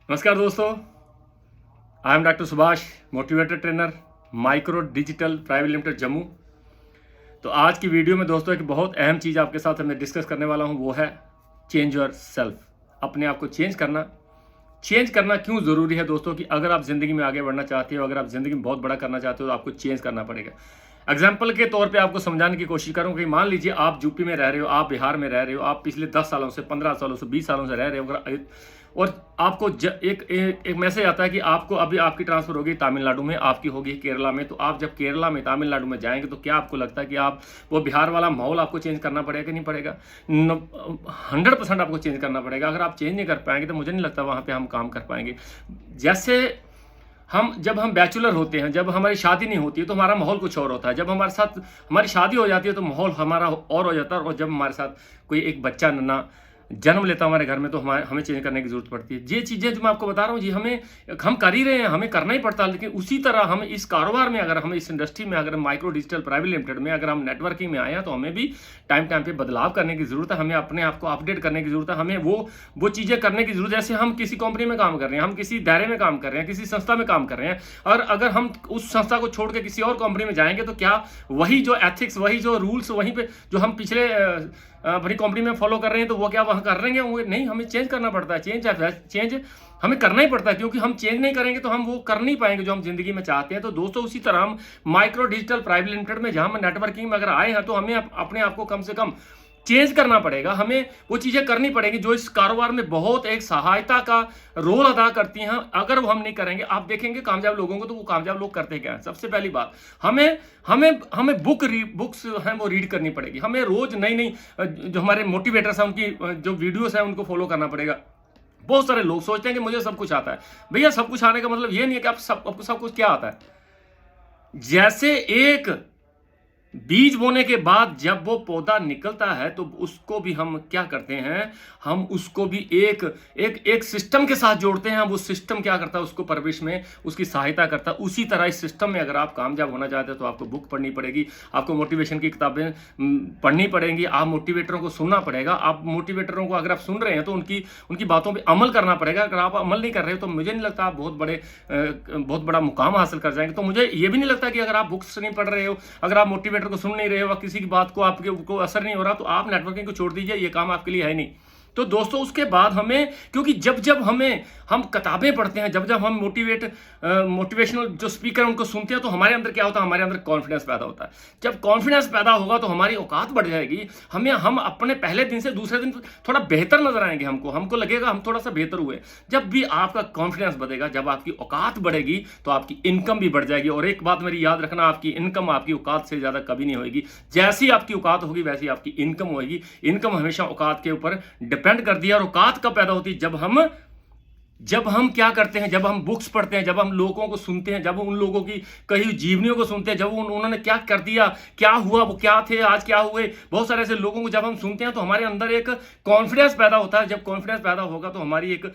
नमस्कार दोस्तों, I am doctor Subhash, motivator trainer, micro digital private limited Jammu. तो आज की वीडियो में दोस्तों एक बहुत अहम चीज़ आपके साथ मैं डिस्कस करने वाला हूं, वो है चेंज योर सेल्फ। अपने आप को चेंज करना क्यों ज़रूरी है दोस्तों कि अगर आप ज़िंदगी में आगे बढ़ना चाहते हो, अगर आप ज़िंदगी में बहुत बड़ा करना चाहते हो तो आपको चेंज करना पड़ेगा। एग्जाम्पल के तौर पे आपको समझाने की कोशिश करूँ कि मान लीजिए आप यूपी में रह रहे हो, आप बिहार में रह रहे हो, आप पिछले 10 सालों से, 15 सालों से, 20 सालों से रह रहे हो, और आपको एक मैसेज आता है कि आपको अभी आपकी ट्रांसफ़र होगी तमिलनाडु में, आपकी होगी केरला में। तो आप जब केरला में, तमिलनाडु में जाएंगे तो क्या आपको लगता है कि आप वो बिहार वाला माहौल आपको चेंज करना पड़ेगा कि नहीं पड़ेगा? 100% आपको चेंज करना पड़ेगा। अगर आप चेंज नहीं कर पाएंगे तो मुझे नहीं लगता वहाँ पर हम काम कर पाएंगे। जैसे जब हम बैचलर होते हैं, जब हमारी शादी नहीं होती है तो हमारा माहौल कुछ और होता है। जब हमारे साथ हमारी शादी हो जाती है तो माहौल हमारा और हो जाता है। और जब हमारे साथ कोई एक बच्चा नन्हा जन्म लेता है हमारे घर में तो हमें चेंज करने की जरूरत पड़ती है। ये चीज़ें जो मैं आपको बता रहा हूँ जी, हम कर ही रहे हैं, हमें करना ही पड़ता है। लेकिन उसी तरह हम इस कारोबार में, अगर हम इस इंडस्ट्री में, अगर माइक्रो डिजिटल प्राइवेट लिमिटेड में अगर हम नेटवर्किंग में आए हैं तो हमें भी टाइम पे बदलाव करने की जरूरत है। हमें अपने आप को अपडेट करने की जरूरत है। हमें वो चीज़ें करने की जरूरत है। जैसे हम किसी कंपनी में काम कर रहे हैं, हम किसी दायरे में काम कर रहे हैं, किसी संस्था में काम कर रहे हैं, और अगर हम उस संस्था को छोड़ के किसी और कंपनी में जाएंगे तो क्या वही जो एथिक्स, वही जो रूल्स, वहीं पे जो हम पिछले अपनी कंपनी में फॉलो कर रहे हैं तो वो क्या वहाँ कर रहे हैं? नहीं, हमें चेंज करना पड़ता है। चेंज हमें करना ही पड़ता है, क्योंकि हम चेंज नहीं करेंगे तो हम वो कर नहीं पाएंगे जो हम जिंदगी में चाहते हैं। तो दोस्तों उसी तरह हम माइक्रो डिजिटल प्राइवेट लिमिटेड में, जहां हम नेटवर्किंग में अगर आए हैं तो हमें अपने आप को कम से कम चेंज करना पड़ेगा। हमें वो चीज़ें करनी पड़ेंगी जो इस कारोबार में बहुत एक सहायता का रोल अदा करती हैं। अगर वो हम नहीं करेंगे, आप देखेंगे कामयाब लोगों को तो वो कामयाब लोग करते क्या है। सबसे पहली बात, हमें बुक्स हैं वो रीड करनी पड़ेगी। हमें रोज नई जो हमारे मोटिवेटर्स हैं उनकी जो वीडियोस हैं उनको फॉलो करना पड़ेगा। बहुत सारे लोग सोचते हैं कि मुझे सब कुछ आता है। भैया, सब कुछ आने का मतलब ये नहीं है कि आपको सब कुछ क्या आता है। जैसे एक बीज बोने के बाद जब वो पौधा निकलता है तो उसको भी हम क्या करते हैं, हम उसको भी एक सिस्टम के साथ जोड़ते हैं। वो सिस्टम क्या करता है, उसको परवरिश में उसकी सहायता करता है। उसी तरह इस सिस्टम में अगर आप कामयाब होना चाहते हैं तो आपको बुक पढ़नी पड़ेगी, आपको मोटिवेशन की किताबें पढ़नी पड़ेंगी, आप मोटिवेटरों को सुनना पड़ेगा। आप मोटिवेटरों को अगर आप सुन रहे हैं तो उनकी बातों पर अमल करना पड़ेगा। अगर आप अमल नहीं कर रहे हो तो मुझे नहीं लगता आप बहुत बड़ा मुकाम हासिल कर जाएंगे। तो मुझे ये भी नहीं लगता कि अगर आप बुक्स नहीं पढ़ रहे हो, अगर आप मोटिवेटर को सुन नहीं रहे हो, किसी की बात को आपको असर नहीं हो रहा, तो आप नेटवर्किंग को छोड़ दीजिए, ये काम आपके लिए है नहीं। तो दोस्तों उसके बाद हमें, क्योंकि जब हम किताबें पढ़ते हैं, जब हम मोटिवेशनल जो स्पीकर हैं उनको सुनते हैं तो हमारे अंदर क्या होता है, हमारे अंदर कॉन्फिडेंस पैदा होता है। जब कॉन्फिडेंस पैदा होगा तो हमारी औकात बढ़ जाएगी। हम अपने पहले दिन से दूसरे दिन थोड़ा बेहतर नजर आएंगे। हमको लगेगा हम थोड़ा सा बेहतर हुए। जब भी आपका कॉन्फिडेंस बढ़ेगा, जब आपकी औकात बढ़ेगी तो आपकी इनकम भी बढ़ जाएगी। और एक बात मेरी याद रखना, आपकी इनकम आपकी औकात से ज्यादा कभी नहीं होगी। जैसी आपकी औकात होगी वैसी आपकी इनकम होगी। इनकम हमेशा औकात के ऊपर डिपेंड कर दिया। और औकात कब पैदा होती है, जब हम क्या करते हैं, जब हम बुक्स पढ़ते हैं, जब हम लोगों को सुनते हैं, जब उन लोगों की कही जीवनियों को सुनते हैं, जब उन्होंने क्या कर दिया, क्या हुआ, वो क्या थे, आज क्या हुए, बहुत सारे ऐसे लोगों को जब हम सुनते हैं तो हमारे अंदर एक कॉन्फिडेंस पैदा होता है। जब कॉन्फिडेंस पैदा होगा तो हमारी एक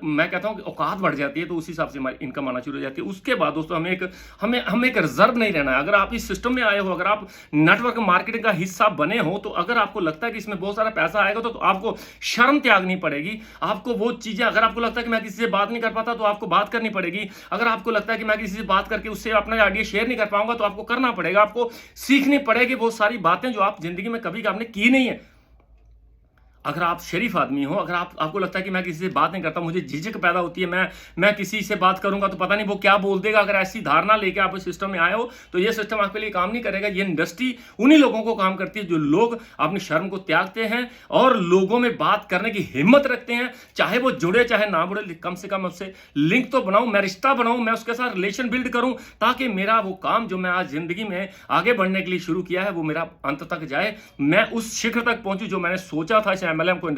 मैं कहता हूं कि औकात बढ़ जाती है। तो उसी हिसाब से हमारी इनकम आना शुरू हो जाती है। उसके बाद दोस्तों हमें एक रिजर्व नहीं रहना है। अगर आप इस सिस्टम में आए हो, अगर आप नेटवर्क मार्केटिंग का हिस्सा बने हो, तो अगर आपको लगता है कि इसमें बहुत सारा पैसा आएगा तो आपको शर्म त्यागनी पड़ेगी। आपको वो चीजें, अगर आपको लगता है कि मैं किसी से बात नहीं कर पाता तो आपको बात करनी पड़ेगी। अगर आपको लगता है कि मैं किसी से बात करके उससे अपना आइडिया शेयर नहीं कर पाऊंगा तो आपको करना पड़ेगा। आपको सीखनी पड़ेगी वो सारी बातें जो आप जिंदगी में कभी आपने की नहीं है। अगर आप शरीफ आदमी हो, अगर आपको लगता है कि मैं किसी से बात नहीं करता, मुझे झिझक पैदा होती है, मैं किसी से बात करूंगा तो पता नहीं वो क्या बोल देगा, अगर ऐसी धारणा लेके आप इस सिस्टम में आए हो तो ये सिस्टम आपके लिए काम नहीं करेगा। ये इंडस्ट्री उन्हीं लोगों को काम करती है जो लोग अपनी शर्म को त्यागते हैं और लोगों में बात करने की हिम्मत रखते हैं। चाहे वो जुड़े चाहे ना जुड़े, कम से कम उससे लिंक तो बनाऊं, मैं रिश्ता बनाऊं, मैं उसके साथ रिलेशन बिल्ड करूं, ताकि मेरा वो काम जो मैं आज जिंदगी में आगे बढ़ने के लिए शुरू किया है वो मेरा अंत तक जाए। मैं उस शिखर तक पहुंचूं जो मैंने सोचा था। एमएलएम को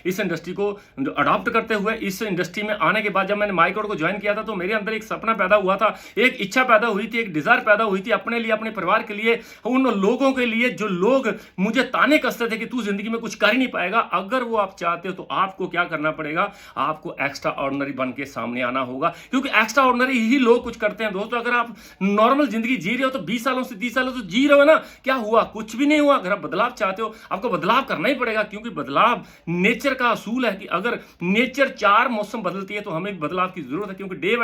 इस इंडस्ट्री को अडॉप्ट करते हुए, इस इंडस्ट्री में आने के बाद जब मैंने माइक्रो को ज्वाइन किया था तो मेरे अंदर एक सपना पैदा हुआ था, एक इच्छा पैदा हुई थी, एक डिजायर पैदा हुई थी अपने लिए, अपने परिवार के लिए, उन लोगों के लिए जो लोग मुझे ताने कसते थे कि तू जिंदगी में कुछ कर ही नहीं पाएगा। अगर वो आप चाहते हो तो आपको क्या करना पड़ेगा, आपको एक्स्ट्रा ऑर्डिनरी बन के सामने आना होगा, क्योंकि एक्स्ट्रा ऑर्डिनरी ही लोग कुछ करते हैं। दोस्तों अगर आप नॉर्मल जिंदगी जी रहे हो तो 20 सालों से 30 सालों से जी रहे हो ना, क्या हुआ, कुछ भी नहीं हुआ। अगर आप बदलाव चाहते हो आपको बदलाव करना ही पड़ेगा, क्योंकि बदलाव बदलाव नेचर का असूल है कि अगर नेचर 4 मौसम बदलती है तो हमें बदलाव की जरूरत है, क्योंकि day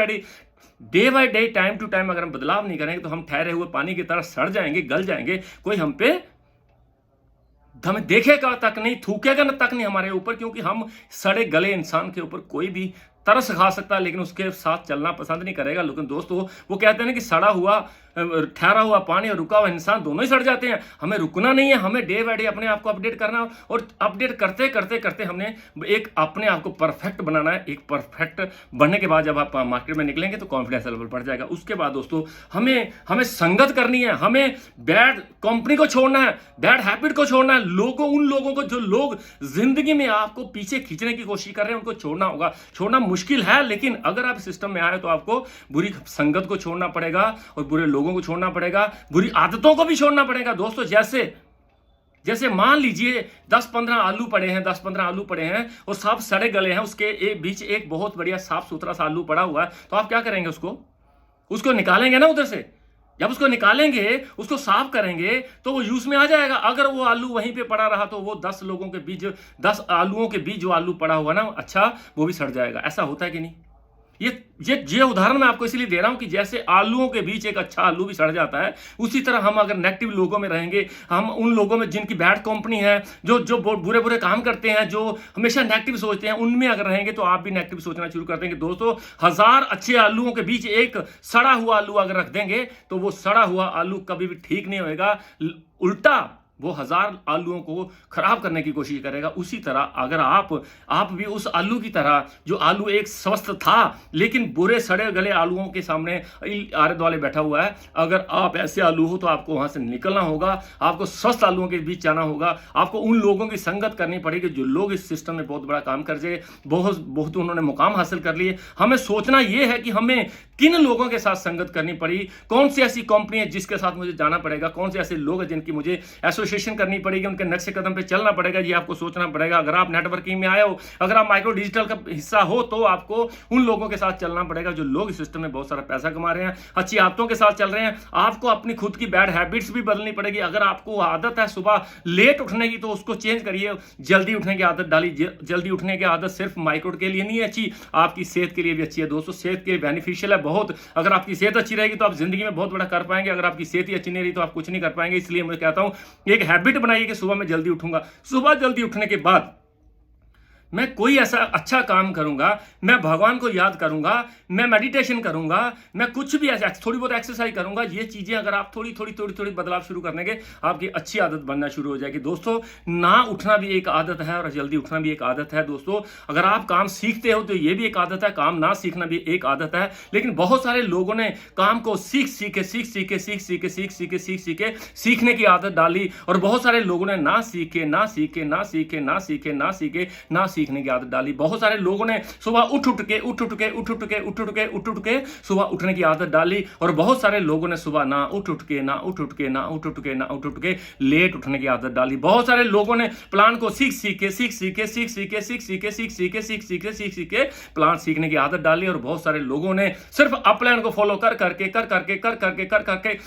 by day time to time अगर हम बदलाव नहीं करेंगे तो हम ठहरे हुए पानी की तरह सड़ जाएंगे, गल जाएंगे। कोई हम पे हमें देखेगा तक नहीं, थूकेगा न तक नहीं हमारे ऊपर, क्योंकि हम सड़े गले इंसान के ऊपर कोई भी तरस खा सकता है लेकिन उसके साथ चलना पसंद नहीं करेगा। लेकिन दोस्तों वो कहते हैं ना कि सड़ा हुआ ठहरा हुआ पानी और रुका हुआ इंसान दोनों ही सड़ जाते हैं। हमें रुकना नहीं है, हमें डे बाय डे अपने आप को अपडेट करना है, और अपडेट करते करते करते हमने एक अपने आप को परफेक्ट बनाना है। एक परफेक्ट बनने के बाद जब आप मार्केट में निकलेंगे तो कॉन्फिडेंस लेवल बढ़ जाएगा। उसके बाद दोस्तों हमें संगत करनी है, हमें बैड कंपनी को छोड़ना है, बैड हैबिट को छोड़ना है, उन लोगों को जो लोग जिंदगी में आपको पीछे खींचने की कोशिश कर रहे हैं उनको छोड़ना होगा। छोड़ना मुश्किल है, लेकिन अगर आप सिस्टम में आए तो आपको बुरी संगत को छोड़ना पड़ेगा और बुरे लोगों को छोड़ना पड़ेगा, बुरी आदतों को भी छोड़ना पड़ेगा। दोस्तों जैसे मान लीजिए 10-15 आलू पड़े हैं और सब सड़े गले हैं, उसके बीच एक बहुत बढ़िया साफ सुथरा सा आलू पड़ा हुआ है, तो आप क्या करेंगे? उसको निकालेंगे ना उधर से। जब उसको निकालेंगे, उसको साफ करेंगे तो वो यूज में आ जाएगा। अगर वो आलू वहीं पे पड़ा रहा तो वो 10 लोगों के बीच 10 आलूओं के बीच जो आलू पड़ा हुआ ना, अच्छा वो भी सड़ जाएगा। ऐसा होता है कि नहीं? ये उदाहरण मैं आपको इसलिए दे रहा हूं कि जैसे आलूओं के बीच एक अच्छा आलू भी सड़ जाता है, उसी तरह हम अगर नेगेटिव लोगों में रहेंगे, हम उन लोगों में जिनकी बैड कंपनी है, जो बुरे काम करते हैं, जो हमेशा नेगेटिव सोचते हैं, उनमें अगर रहेंगे तो आप भी नेगेटिव सोचना शुरू कर देंगे। दोस्तों 1000 अच्छे आलूओं के बीच एक सड़ा हुआ आलू अगर रख देंगे तो वो सड़ा हुआ आलू कभी भी ठीक नहीं होएगा, उल्टा वो 1000 आलूओं को खराब करने की कोशिश करेगा। उसी तरह अगर आप भी उस आलू की तरह, जो आलू एक स्वस्थ था लेकिन बुरे सड़े गले आलूओं के सामने आरे द्वाले बैठा हुआ है, अगर आप ऐसे आलू हो तो आपको वहां से निकलना होगा, आपको स्वस्थ आलूओं के बीच जाना होगा, आपको उन लोगों की संगत करनी पड़ेगी जो लोग इस सिस्टम में बहुत बड़ा काम कर जाए, बहुत उन्होंने मुकाम हासिल कर लिए। हमें सोचना यह है कि हमें किन लोगों के साथ संगत करनी पड़ी, कौन सी ऐसी कंपनी है जिसके साथ मुझे जाना पड़ेगा, कौन से ऐसे लोग हैं जिनकी मुझे एसोसिएशन करनी पड़ेगी, उनके नक्शे कदम पे चलना पड़ेगा। ये आपको सोचना पड़ेगा। अगर आप नेटवर्किंग में आए हो, अगर आप माइक्रो डिजिटल का हिस्सा हो, तो आपको उन लोगों के साथ चलना पड़ेगा जो लोग इस सिस्टम में बहुत सारा पैसा कमा रहे हैं, अच्छी आदतों के साथ चल रहे हैं। आपको अपनी खुद की बैड हैबिट्स भी बदलनी पड़ेगी। अगर आपको आदत है सुबह लेट उठने की तो उसको चेंज करिए, जल्दी उठने की आदत डालिए। जल्दी उठने की आदत सिर्फ माइक्रो के लिए नहीं है अच्छी, आपकी सेहत के लिए भी अच्छी है। दोस्तों सेहत के लिए बेनिफिशियल है बहुत। अगर आपकी सेहत अच्छी रहेगी तो आप जिंदगी में बहुत बड़ा कर पाएंगे। अगर आपकी सेहत ही अच्छी नहीं रही तो आप कुछ नहीं कर पाएंगे। इसलिए मैं कहता हूं एक हैबिट बनाइए कि सुबह मैं जल्दी उठूंगा। सुबह जल्दी उठने के बाद मैं कोई ऐसा अच्छा काम करूंगा, मैं भगवान को याद करूंगा, मैं मेडिटेशन करूंगा, मैं कुछ भी ऐसा थोड़ी बहुत एक्सरसाइज करूंगा। ये चीजें अगर आप थोड़ी बदलाव शुरू कर देंगे, आपकी अच्छी आदत बनना शुरू हो जाएगी। दोस्तों ना उठना भी एक आदत है और जल्दी उठना भी एक आदत है। दोस्तों अगर आप काम सीखते हो तो ये भी एक आदत है, काम ना सीखना भी एक आदत है। लेकिन बहुत सारे लोगों ने काम को सीखने की आदत डाली, और बहुत सारे लोगों ने ना सीखने की आदत डाली। बहुत सारे लोगों ने सुबह उठ के सुबह उठने की आदत डाली, और बहुत सारे लोगों ने सुबह ना उठ के लेट उठने की आदत डाली। बहुत सारे लोगों ने प्लान को सीख के प्लान सीखने की आदत डाली, और बहुत सारे लोगों ने सिर्फ अपलाइन को फॉलो कर करके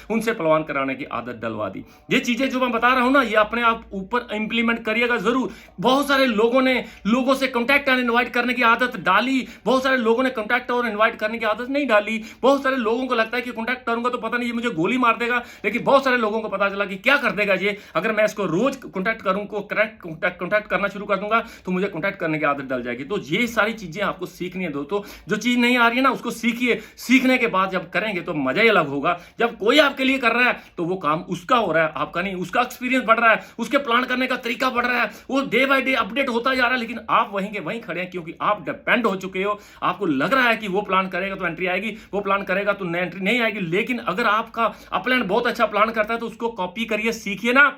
उनसे प्लान कराने की आदत डलवा दी। ये चीजें जो मैं बता रहा हूं ना, ये अपने आप ऊपर इंप्लीमेंट करिएगा जरूर। बहुत सारे लोगों ने लोगों से कांटेक्ट और इनवाइट करने की आदत डाली, बहुत सारे लोगों ने कांटेक्ट और इनवाइट करने की आदत नहीं डाली। बहुत सारे लोगों को लगता है कि कांटेक्ट करूंगा तो पता नहीं ये मुझे गोली मार देगा, लेकिन बहुत सारे लोगों को पता चला कि क्या कर देगा ये, अगर मैं इसको रोज कांटेक्ट करूं को कांटेक्ट करना शुरू कर दूंगा तो मुझे कांटेक्ट करने की आदत डल जाएगी। तो ये सारी चीजें आपको सीखनी है दोस्तों। जो चीज नहीं आ रही है ना उसको सीखिए, सीखने के बाद जब करेंगे तो मजा ही अलग होगा। जब कोई आपके लिए कर रहा है तो वो काम उसका हो रहा है, आपका नहीं। उसका एक्सपीरियंस बढ़ रहा है, उसके प्लान करने का तरीका बढ़ रहा है, वो डे बाय डे अपडेट होता जा रहा है, लेकिन आप वहीं के वहीं खड़े हैं क्योंकि आप डिपेंड हो चुके हो। आपको लग रहा है कि वो प्लान करेगा तो एंट्री आएगी, वो प्लान करेगा तो एंट्री नहीं आएगी। लेकिन अगर आपका अपलाइन बहुत अच्छा प्लान करता है तो उसको कॉपी करिए, सीखिए ना।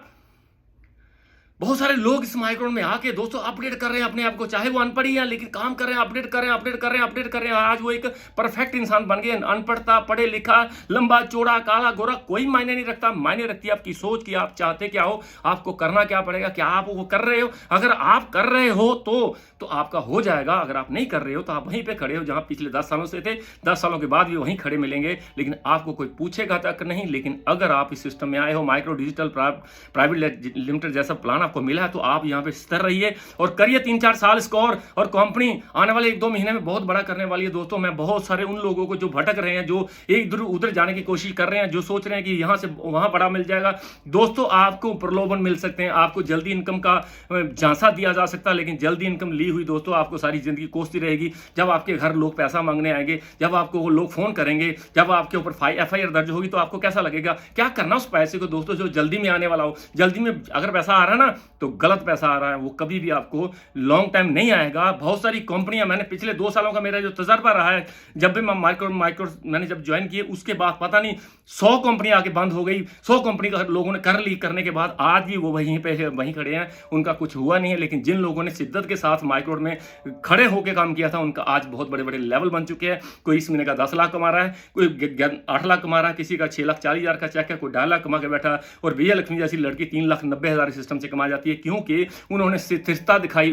बहुत सारे लोग इस माइक्रोन में आके दोस्तों अपडेट कर रहे हैं अपने आप को, चाहे वो अनपढ़ ही है लेकिन काम कर रहे हैं, अपडेट कर रहे हैं। आज वो एक परफेक्ट इंसान बन गए। अनपढ़ता, पढ़े लिखा, लंबा चौड़ा, काला गोरा कोई मायने नहीं रखता। मायने रखती है आपकी सोच की आप चाहते क्या हो, आपको करना क्या पड़ेगा, क्या आप वो कर रहे हो। अगर आप कर रहे हो तो आपका हो जाएगा। अगर आप नहीं कर रहे हो तो आप वहीं पे खड़े हो जहां पिछले 10 सालों से थे। 10 सालों के बाद भी वहीं खड़े मिलेंगे, लेकिन आपको कोई पूछेगा तक नहीं। लेकिन अगर आप इस सिस्टम में आए हो, माइक्रो डिजिटल प्राइवेट लिमिटेड जैसा प्लान आपको मिला है तो आप यहाँ पे स्थिर रहिए और करिए 3-4 साल स्कोर, और कंपनी आने वाले 1-2 महीने में बहुत बड़ा करने वाली है दोस्तों। मैं बहुत सारे उन लोगों को जो भटक रहे हैं, जो एक उधर जाने की कोशिश कर रहे हैं, जो सोच रहे हैं कि यहाँ से वहां बड़ा मिल जाएगा, दोस्तों आपको प्रलोभन मिल सकते हैं, आपको जल्दी इनकम का झांसा दिया जा सकता है, लेकिन जल्दी इनकम ली हुई दोस्तों आपको सारी जिंदगी कोसती रहेगी। जब आपके घर लोग पैसा मांगने आएंगे, जब आपको वो लोग फोन करेंगे, जब आपके ऊपर FIR दर्ज होगी, तो आपको कैसा लगेगा? क्या करना उस पैसे को दोस्तों जो जल्दी में आने वाला हो। जल्दी में अगर पैसा आ रहा है ना तो गलत पैसा आ रहा है, वो कभी भी आपको लॉन्ग टाइम नहीं आएगा। बहुत सारी कंपनियां, मैंने पिछले 2 सालों का मेरा जो तजर्बा रहा है, जब भी मैं माइक्रो मैंने जब ज्वाइन किए उसके बाद पता नहीं 100 कंपनी आके बंद हो गई, 100 कंपनी का लोगों ने कर ली, करने के बाद आज भी वो वहीं खड़े हैं, उनका कुछ हुआ नहीं है। लेकिन जिन लोगों ने शिद्दत के साथ माइक्रो में खड़े होकर काम किया था, उनका आज बहुत बड़े बड़े लेवल बन चुके हैं। कोई इस महीने का 10 लाख कमा रहा है, कोई 8 लाख कमा रहा है, किसी का 6,40,000 का चेक है, कोई 2.5 लाख कमा के बैठा। और विजय लक्ष्मी जैसी लड़की 3,90,000 सिस्टम से कमा जाती है, क्योंकि उन्होंने स्थिरता दिखाई,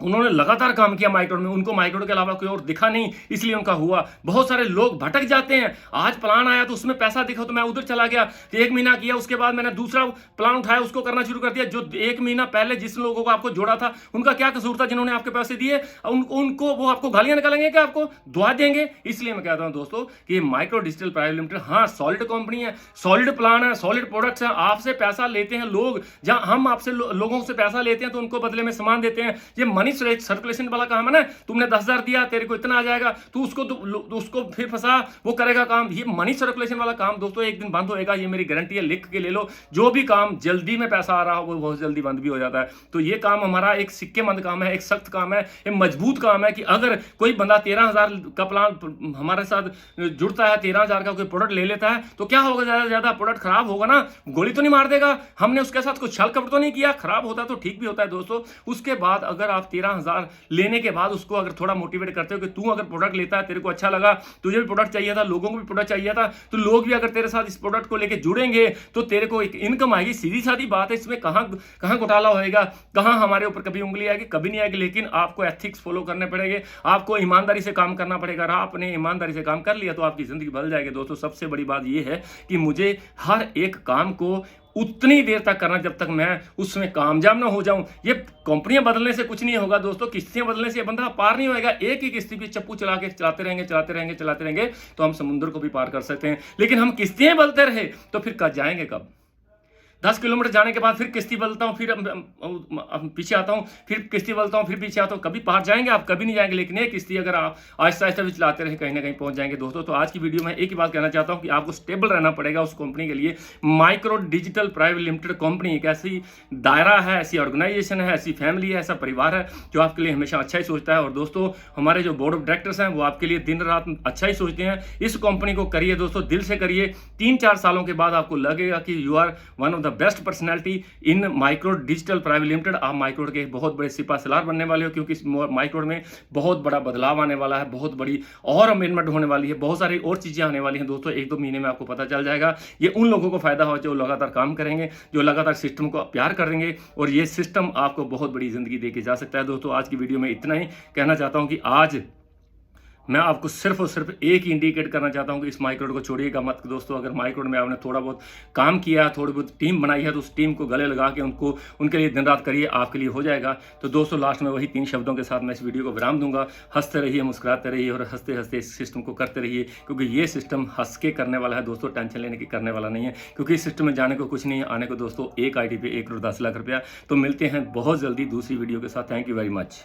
उन्होंने लगातार काम किया माइक्रो में, उनको माइक्रो के अलावा कोई और दिखा नहीं, इसलिए उनका हुआ। बहुत सारे लोग भटक जाते हैं, आज प्लान आया तो उसमें पैसा दिखा तो मैं उधर चला गया, तो 1 महीना किया, उसके बाद मैंने दूसरा प्लान उठाया, उसको करना शुरू कर दिया। जो 1 महीना पहले जिस लोगों को आपको जोड़ा था, उनका क्या कसूर था? जिन्होंने आपके पैसे दिए उनको वो आपको गालियां निकालेंगे क्या? आपको दुआ देंगे? इसलिए मैं कहता हूं दोस्तों कि माइक्रो डिजिटल प्राइवेट लिमिटेड हाँ सॉलिड कंपनी है, सॉलिड प्लान है, सॉलिड प्रोडक्ट्स है। आपसे पैसा लेते हैं लोग, जहां हम आपसे लोगों से पैसा लेते हैं तो उनको बदले में सामान देते हैं। ये मनी सर्कुलेशन वाला काम है ना, तुमने 10,000 दिया, तेरे को इतना आ जाएगा, तू उसको फिर फंसा, वो करेगा काम। ये मनी सर्कुलेशन वाला काम दोस्तों एक दिन बंद होएगा, ये मेरी गारंटी है, लिख के ले लो। जो भी काम जल्दी में पैसा आ रहा हो वो बहुत जल्दी बंद भी हो जाता है। तो ये काम हमारा एक सिक्केमंद काम है, एक सख्त काम है, एक मजबूत काम है कि अगर कोई बंदा 13,000 का प्लान हमारे साथ जुड़ता है, 13,000 का कोई प्रोडक्ट ले लेता है, तो क्या होगा? ज्यादा से ज्यादा प्रोडक्ट खराब होगा ना, गोली तो नहीं मार देगा, हमने उसके साथ कुछ छल कपट तो नहीं किया, खराब होता तो ठीक भी होता है दोस्तों। उसके बाद अगर आप 13,000 लेने के बाद उसको अगर थोड़ा मोटिवेट करते हो कि तू अगर प्रोडक्ट लेता है, तेरे को अच्छा लगा, तुझे भी प्रोडक्ट चाहिए था, लोगों को भी प्रोडक्ट चाहिए था, तो लोग भी अगर तेरे साथ इस प्रोडक्ट को लेके जुड़ेंगे तो तेरे को एक इनकम आएगी। सीधी सादी बात है, इसमें कहां घोटाला होएगा, कहां हमारे ऊपर कभी उंगली आएगी? कभी नहीं आएगी। लेकिन आपको एथिक्स फॉलो करने पड़ेंगे, आपको ईमानदारी से काम करना पड़ेगा। आपने ईमानदारी से काम कर लिया तो आपकी जिंदगी बदल जाएगी दोस्तों। सबसे बड़ी बात यह है कि मुझे हर एक काम को उतनी देर तक करना जब तक मैं उसमें कामयाब ना हो जाऊं। ये कंपनियां बदलने से कुछ नहीं होगा दोस्तों, किस्तियां बदलने से बंदा पार नहीं होएगा। एक ही किस्ती पे चप्पू चलाते रहेंगे तो हम समुद्र को भी पार कर सकते हैं। लेकिन हम किस्तियां बदलते रहे तो फिर जाएंगे कब? 10 किलोमीटर जाने के बाद फिर किस्ती बदलता हूँ, फिर पीछे आता हूँ, फिर किस्ती बदलता हूँ, फिर पीछे आता हूँ, कभी पार जाएंगे आप? कभी नहीं जाएंगे। लेकिन ये किस्ती अगर आप आहिस्ता आहिस्ता भी चलाते रहे, कहीं ना कहीं पहुंच जाएंगे दोस्तों। तो आज की वीडियो में एक ही बात कहना चाहता हूँ कि आपको स्टेबल रहना पड़ेगा उस कंपनी के लिए। Micro digital private limited company एक ऐसी दायरा है, ऐसी ऑर्गेनाइजेशन है, ऐसी फैमिली है, ऐसा परिवार है जो आपके लिए हमेशा अच्छा ही सोचता है। और दोस्तों हमारे जो बोर्ड ऑफ डायरेक्टर्स हैं वो आपके लिए दिन रात अच्छा ही सोचते हैं। इस कंपनी को करिए दोस्तों, दिल से करिए। 3-4 सालों के बाद आपको लगेगा कि you are one of the best personality in micro digital private limited. आप माइक्रो के बहुत बड़े सिपाहीसालार बनने वाले हो, क्योंकि इस माइक्रो में बहुत बड़ा बदलाव आने वाला है, बहुत बड़ी और अमेंडमेंट होने वाली है, बहुत सारी और चीजें आने वाली हैं दोस्तों। 1-2 महीने में आपको पता चल जाएगा। ये उन लोगों को फायदा हो जो लगातार काम करेंगे, जो लगातार सिस्टम को प्यार करेंगे, और ये सिस्टम आपको बहुत बड़ी जिंदगी देके जा सकता है दोस्तों। आज की वीडियो में इतना ही कहना चाहता हूं कि आज मैं आपको सिर्फ और सिर्फ एक ही इंडिकेट करना चाहता हूं कि इस माइक्रोड को छोड़िएगा मत दोस्तों। अगर माइक्रोड में आपने थोड़ा बहुत काम किया है, थोड़ी बहुत टीम बनाई है, तो उस टीम को गले लगा के उनके लिए दिन रात करिए, आपके लिए हो जाएगा। तो दोस्तों लास्ट में वही 3 शब्दों के साथ मैं इस वीडियो को विराम दूंगा। हंसते रहिए, मुस्कुराते रहिए और हंसते हंसते इस सिस्टम को करते रहिए, क्योंकि ये सिस्टम हंस के करने वाला है दोस्तों, टेंशन लेने की करने वाला नहीं है। क्योंकि इस सिस्टम में जाने को कुछ नहीं है, आने को दोस्तों एक आईडी पे 1 करोड़ 10 लाख रुपया। तो मिलते हैं बहुत जल्दी दूसरी वीडियो के साथ। Thank you very much.